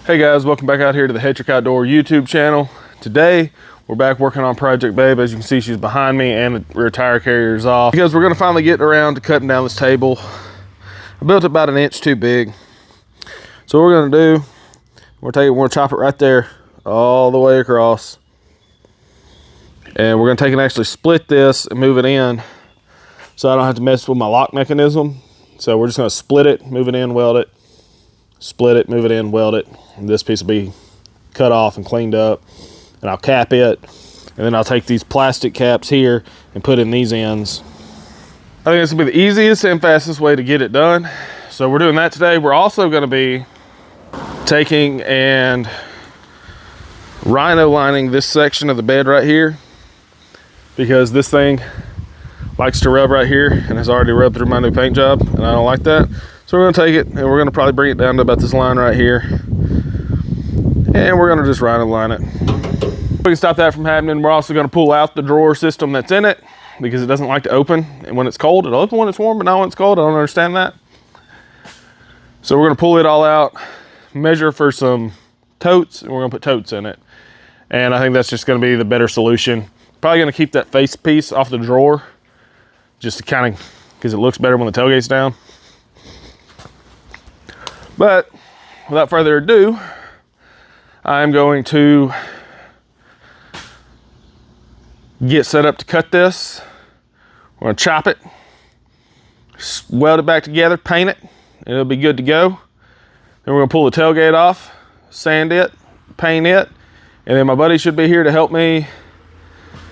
Hey guys, welcome back out here to the Hetrick Outdoor YouTube channel. Today, we're back working on Project Babe. As you can see, she's behind me and the rear tire carrier is off because we're gonna finally get around to cutting down this table. I built it about an inch too big. So what we're gonna do, we're gonna chop it right there, all the way across. And we're gonna take and actually split this and move it in so I don't have to mess with my lock mechanism. So we're just gonna split it, move it in, weld it, split it, move it in, weld it. And this piece will be cut off and cleaned up. And I'll cap it. And then I'll take these plastic caps here and put in these ends. I think it's gonna be the easiest and fastest way to get it done. So we're doing that today. We're also gonna be taking and rhino lining this section of the bed right here, because this thing likes to rub right here and has already rubbed through my new paint job, and I don't like that. So we're gonna take it and we're gonna probably bring it down to about this line right here, and we're gonna just rhino line it. We can stop that from happening. We're also gonna pull out the drawer system that's in it because it doesn't like to open, and when it's cold it'll open when it's warm, but not when it's cold. I don't understand that. So we're gonna pull it all out, measure for some totes, and we're gonna put totes in it. And I think that's just gonna be the better solution. Probably gonna keep that face piece off the drawer just to kind of, because it looks better when the tailgate's down. But without further ado, I'm going to get set up to cut this. We're gonna chop it, weld it back together, paint it, and it'll be good to go. Then we're gonna pull the tailgate off, sand it, paint it, and then my buddy should be here to help me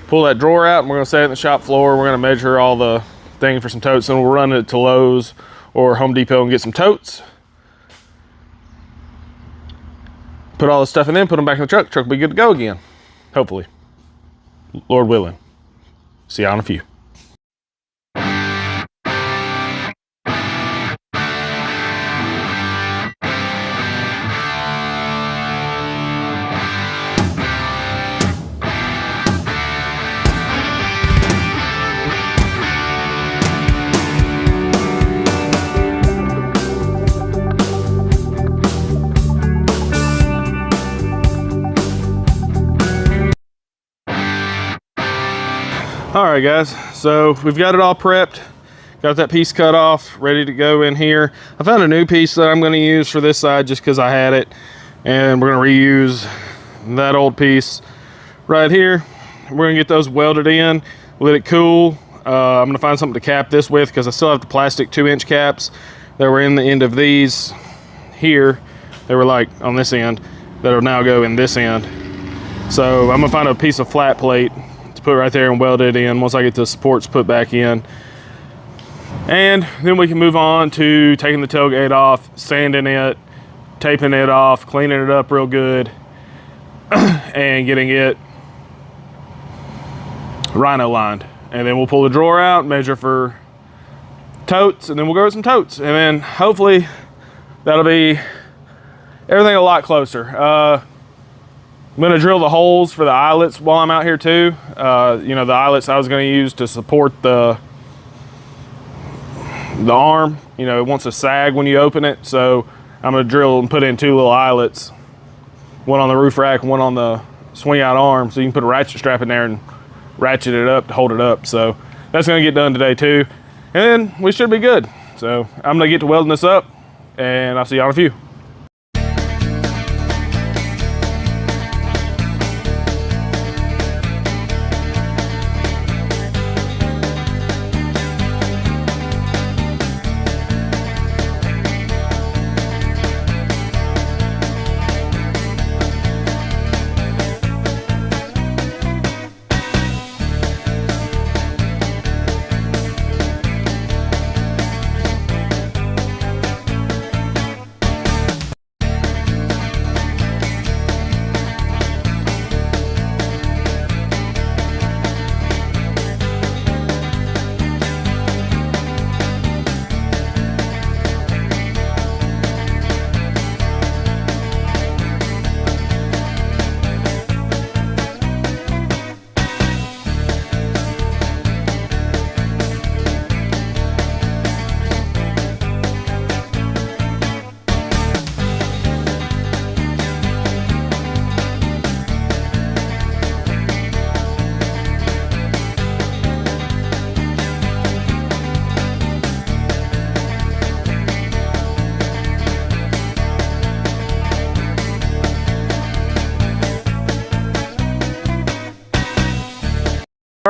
pull that drawer out, and we're gonna set it in the shop floor. We're gonna measure all the things for some totes, and we'll run it to Lowe's or Home Depot and get some totes. Put all the stuff in them, put them back in the truck. The truck will be good to go again, hopefully. Lord willing. See you in a few. All right guys, so we've got it all prepped, got that piece cut off, ready to go in here. I found a new piece that I'm gonna use for this side just because I had it, and we're gonna reuse that old piece right here. We're gonna get those welded in, let it cool. I'm gonna find something to cap this with because I still have the plastic 2-inch caps that were in the end of these here. They were like on this end, that'll now go in this end. So I'm gonna find a piece of flat plate to put right there and weld it in once I get the supports put back in. And then we can move on to taking the tailgate off, sanding it, taping it off, cleaning it up real good, and getting it rhino lined. And then we'll pull the drawer out, measure for totes, and then we'll go with some totes. And then hopefully that'll be everything a lot closer. I'm gonna drill the holes for the eyelets while I'm out here too. You know, the eyelets I was gonna use to support the arm. You know, it wants to sag when you open it. So I'm gonna drill and put in 2 little eyelets, one on the roof rack, one on the swing out arm. So you can put a ratchet strap in there and ratchet it up to hold it up. So that's gonna get done today too. And then we should be good. So I'm gonna get to welding this up, and I'll see y'all in a few.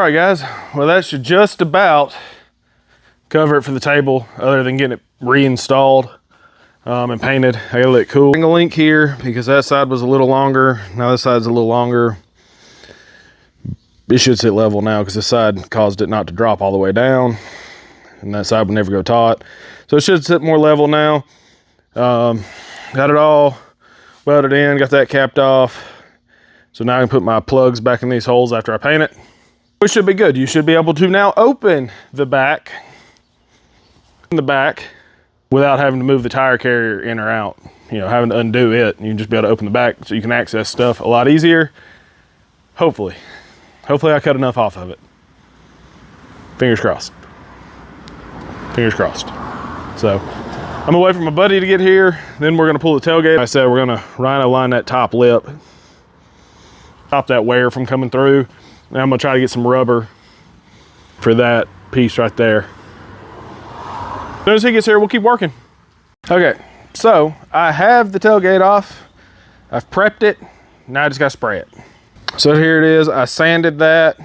right, guys. Well, that should just about cover it for the table, other than getting it reinstalled and painted. I gotta let it cool. Angle link here because that side was a little longer. Now this side's a little longer. It should sit level now because this side caused it not to drop all the way down, and that side would never go taut. So it should sit more level now. Got it all welded in, got that capped off. So now I can put my plugs back in these holes after I paint it. It should be good. You should be able to now open the back without having to move the tire carrier in or out. You know, having to undo it. You can just be able to open the back so you can access stuff a lot easier. Hopefully. Hopefully I cut enough off of it. Fingers crossed. Fingers crossed. So I'm gonna wait for my buddy to get here. Then we're gonna pull the tailgate. Like I said, we're gonna rhino line that top lip. Stop that wear from coming through. Now I'm gonna try to get some rubber for that piece right there. As soon as he gets here, we'll keep working. Okay, so I have the tailgate off. I've prepped it. Now I just gotta spray it. So here it is. I sanded that.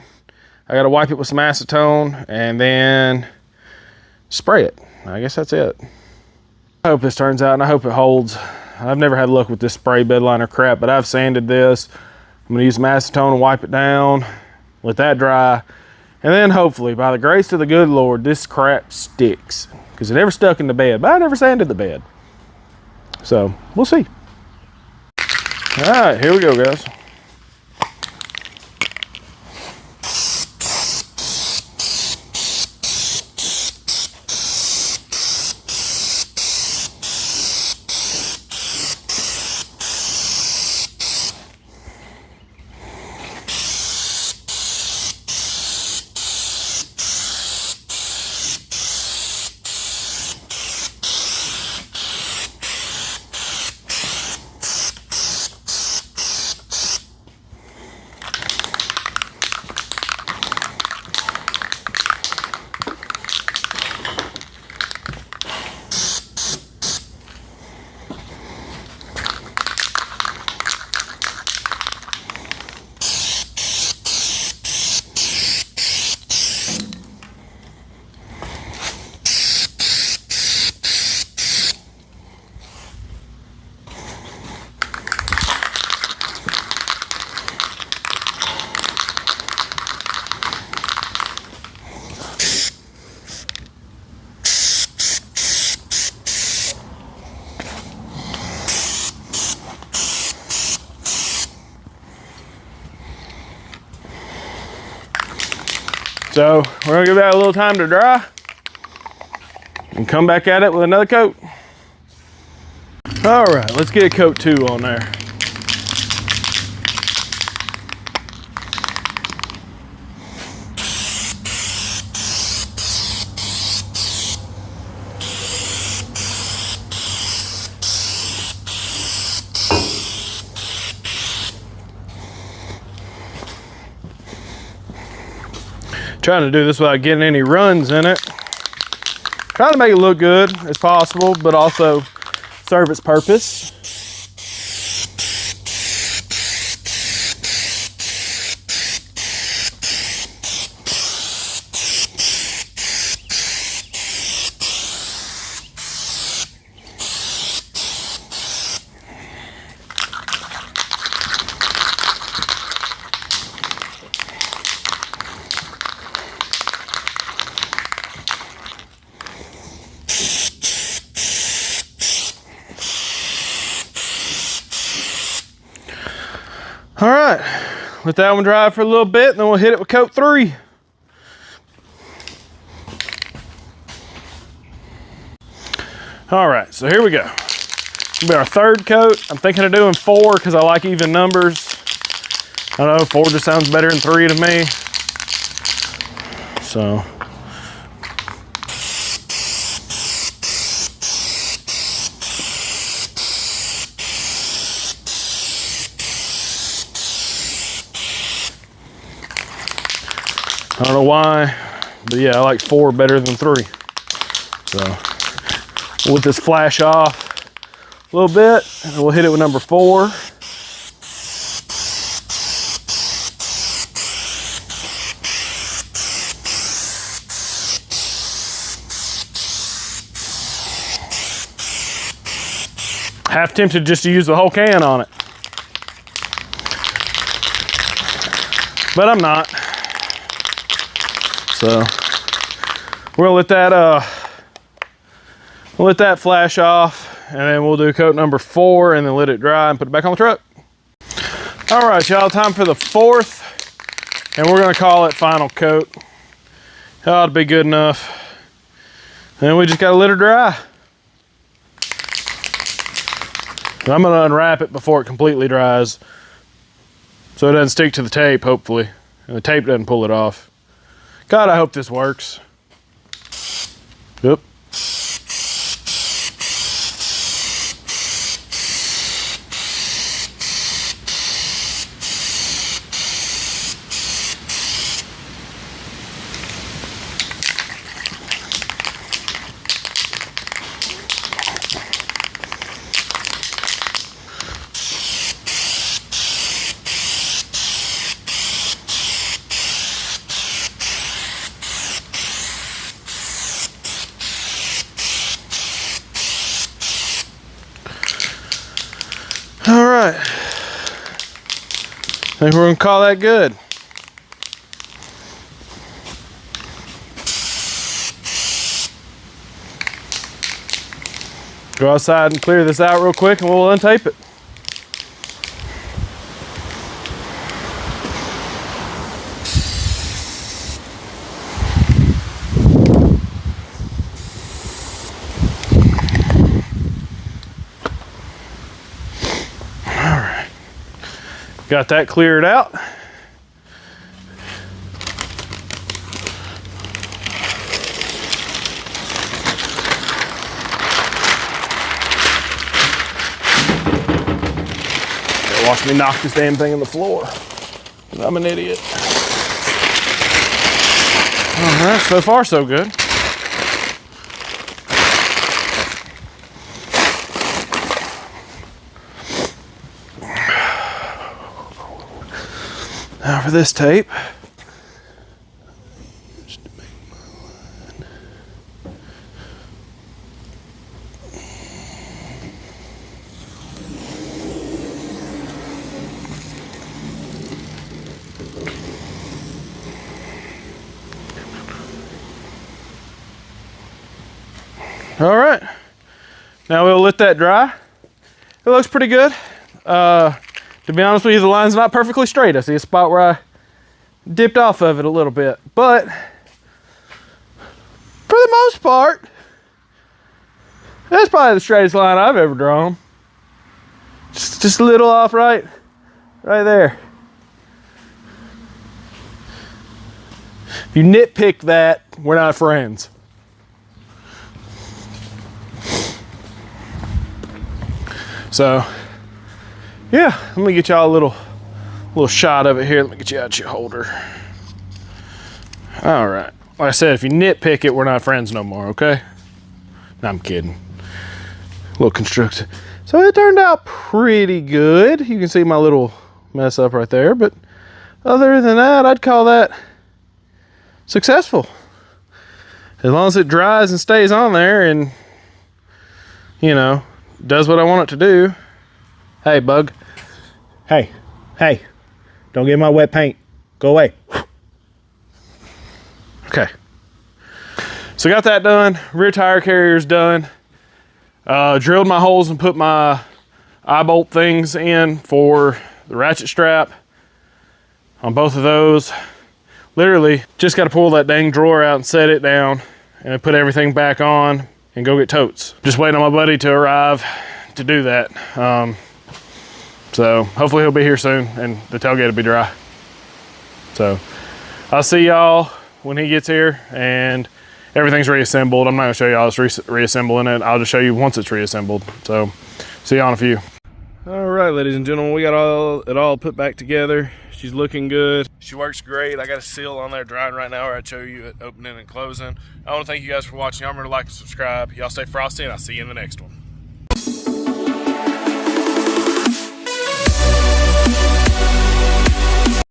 I gotta wipe it with some acetone and then spray it. I guess that's it. I hope this turns out and I hope it holds. I've never had luck with this spray bed liner crap, but I've sanded this. I'm gonna use some acetone and wipe it down, let that dry, and then hopefully, by the grace of the good Lord, this crap sticks. Because it never stuck in the bed, but I never sanded the bed. So, we'll see. All right, here we go, guys. So we're gonna give that a little time to dry and come back at it with another coat. All right, let's get a coat 2 on there. Trying to do this without getting any runs in it. Trying to make it look good as possible, but also serve its purpose. All right, let that one dry for a little bit, and then we'll hit it with coat 3. All right, so here we go. It'll be our 3rd coat. I'm thinking of doing 4 because I like even numbers. I don't know, 4 just sounds better than 3 to me. So. I don't know why, but yeah, I like 4 better than 3. So we'll let this flash off a little bit, and we'll hit it with number 4. half tempted just to use the whole can on it. But I'm not. So we'll let that flash off, and then we'll do coat number 4 and then let it dry and put it back on the truck. All right, y'all, time for the 4th, and we're gonna call it final coat. That ought to be good enough. And we just gotta let her dry. I'm gonna unwrap it before it completely dries, so it doesn't stick to the tape, hopefully, and the tape doesn't pull it off. God, I hope this works. Yep. All right, I think we're gonna call that good. Go outside and clear this out real quick and we'll untape it. Got that cleared out. Watch me knock this damn thing on the floor. I'm an idiot. All right, so far so good. Now for this tape. All right, now we'll let that dry. It looks pretty good. To be honest with you, the line's not perfectly straight. I see a spot where I dipped off of it a little bit, but for the most part, that's probably the straightest line I've ever drawn. Just a little off right there. If you nitpick that, we're not friends. So, yeah, let me get y'all a little shot of it here. Let me get you out your holder. All right. Like I said, if you nitpick it, we're not friends no more, okay? No, I'm kidding. A little constructed. So it turned out pretty good. You can see my little mess up right there, but other than that, I'd call that successful. As long as it dries and stays on there and, you know, does what I want it to do. Hey, bug. Hey, don't get my wet paint. Go away. Okay. So got that done. Rear tire carrier's done. Drilled my holes and put my eye bolt things in for the ratchet strap on both of those. Literally just got to pull that dang drawer out and set it down and then put everything back on and go get totes. Just waiting on my buddy to arrive to do that. So hopefully he'll be here soon and the tailgate will be dry. So I'll see y'all when he gets here and everything's reassembled. I'm not gonna show y'all us reassembling it. I'll just show you once it's reassembled. So see y'all in a few. All right, ladies and gentlemen, we got it all put back together. She's looking good. She works great. I got a seal on there drying right now where I show you it opening and closing. I want to thank you guys for watching. Y'all remember to like and subscribe. Y'all stay frosty and I'll see you in the next one.